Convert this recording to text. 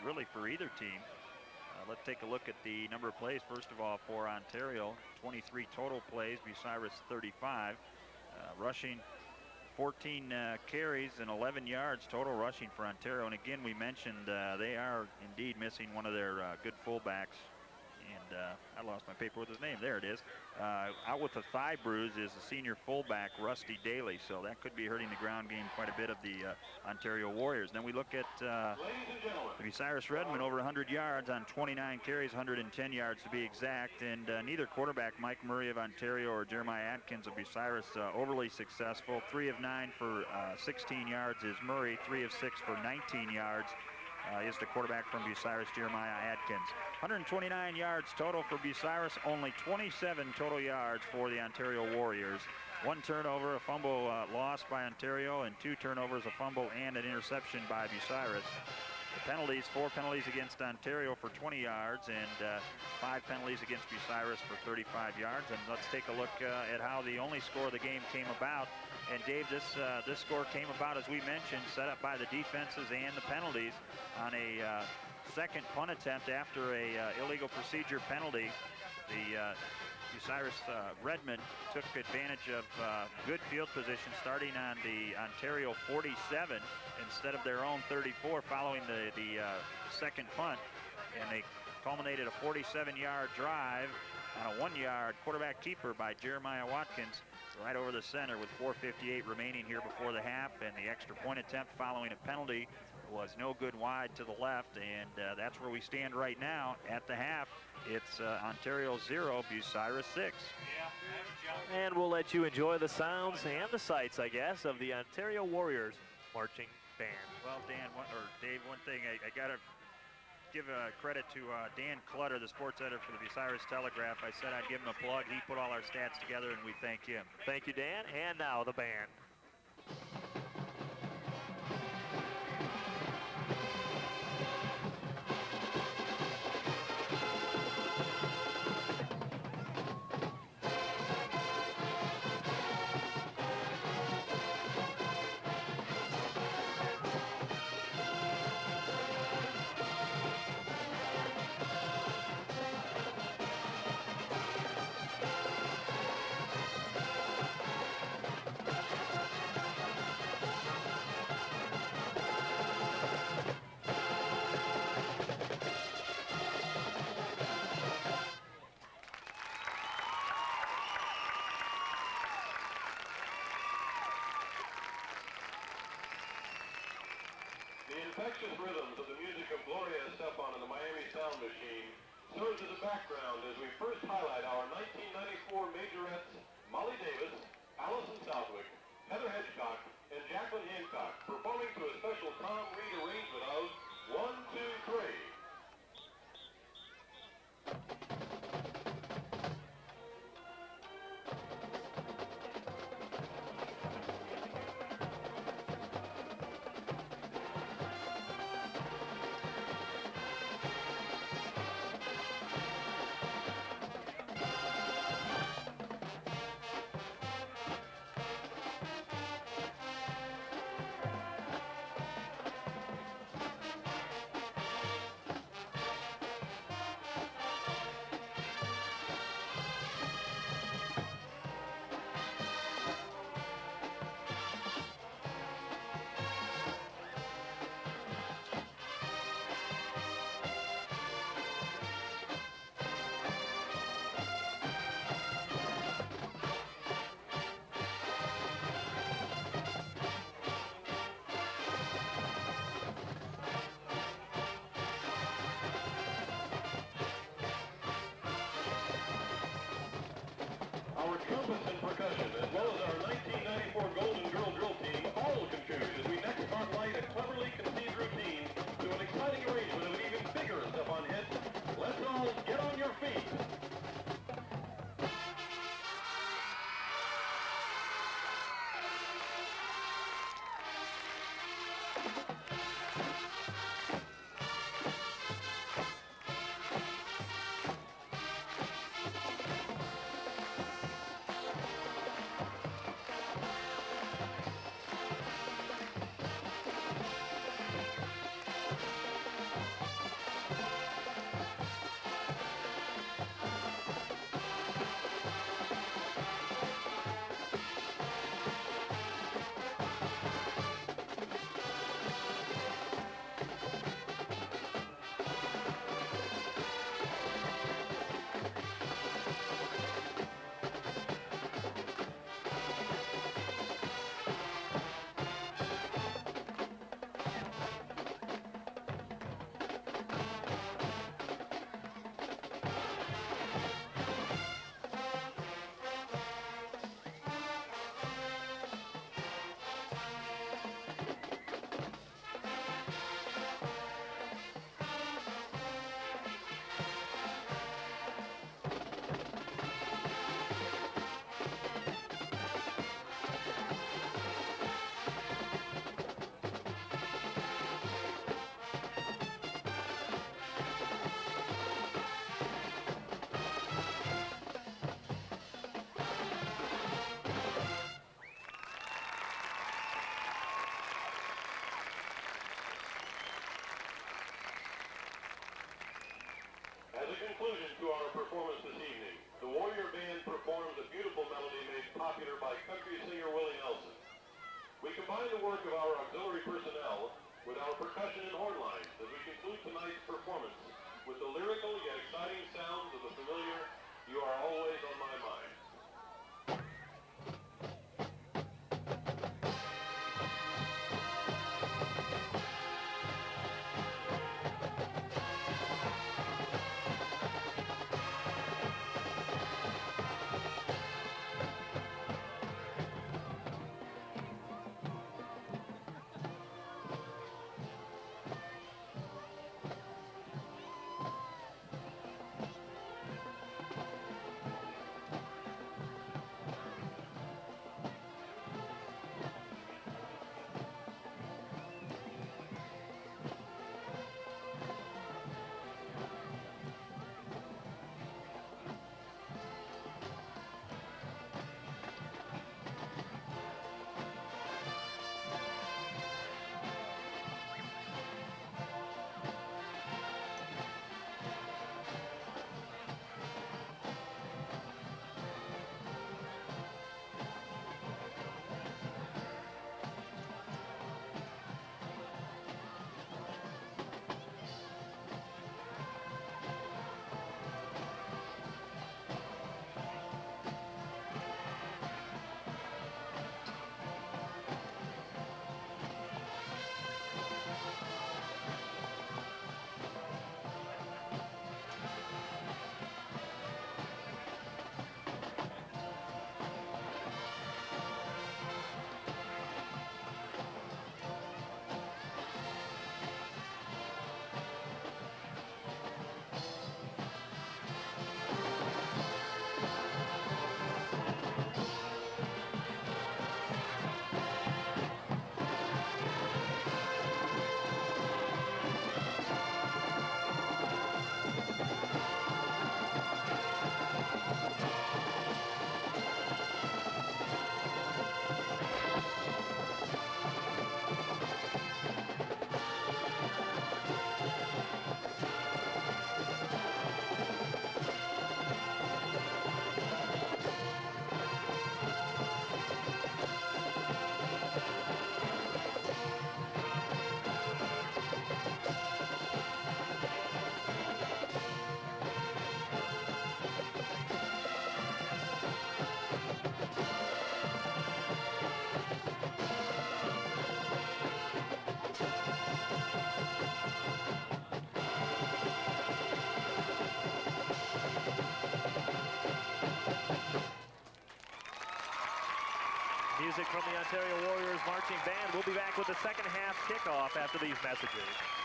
really for either team. Let's take a look at the number of plays. First of all, for Ontario, 23 total plays, Bucyrus 35. Rushing 14 carries and 11 yards total rushing for Ontario. And again, we mentioned they are indeed missing one of their good fullbacks. And I lost my paper with his name. There it is. Out with a thigh bruise is the senior fullback, Rusty Daly. So that could be hurting the ground game quite a bit of the Ontario Warriors. Then we look at the Bucyrus Redmond, over 100 yards on 29 carries, 110 yards to be exact. And neither quarterback, Mike Murray of Ontario or Jeremiah Atkins of Bucyrus, overly successful. 3 of 9 for 16 yards is Murray. 3 of 6 for 19 yards. Is the quarterback from Bucyrus, Jeremiah Atkins. 129 yards total for Bucyrus, only 27 total yards for the Ontario Warriors. 1 turnover, a fumble lost by Ontario, and 2 turnovers, a fumble and an interception by Bucyrus. The penalties, 4 penalties against Ontario for 20 yards and 5 penalties against Bucyrus for 35 yards. And let's take a look at how the only score of the game came about. And Dave, this score came about, as we mentioned, set up by the defenses and the penalties on a second punt attempt after a illegal procedure penalty. The Bucyrus Redmond took advantage of good field position starting on the Ontario 47 instead of their own 34 following the second punt, and they culminated a 47-yard drive on a 1-yard quarterback keeper by Jeremiah Watkins right over the center with 4:58 remaining here before the half, and the extra point attempt following a penalty was no good wide to the left, and that's where we stand right now at the half. It's Ontario 0, Bucyrus 6. And we'll let you enjoy the sounds and the sights, I guess, of the Ontario Warriors marching band. Well, Dan, or Dave, one thing I got to give credit to Dan Clutter, the sports editor for the Bucyrus Telegraph. I said I'd give him a plug. He put all our stats together, and we thank him. Thank you, Dan. And now the band. The infectious rhythms of the music of Gloria Estefan and the Miami Sound Machine serves as a background as we first highlight our 1994 majorettes Molly Davis, Allison Southwick, Heather Hedgecock, and Jacqueline Hancock performing to a special Tom Reed arrangement of 1, 2, 3. conclusion to our performance this evening. The Warrior Band performs a beautiful melody made popular by country singer Willie Nelson. We combine the work of our auxiliary personnel with our percussion and horn lines as we conclude tonight's performance with the lyrical yet exciting sounds of the familiar "You Are Always on My Mind." Music from the Ontario Warriors Marching Band. We'll be back with the second half kickoff after these messages.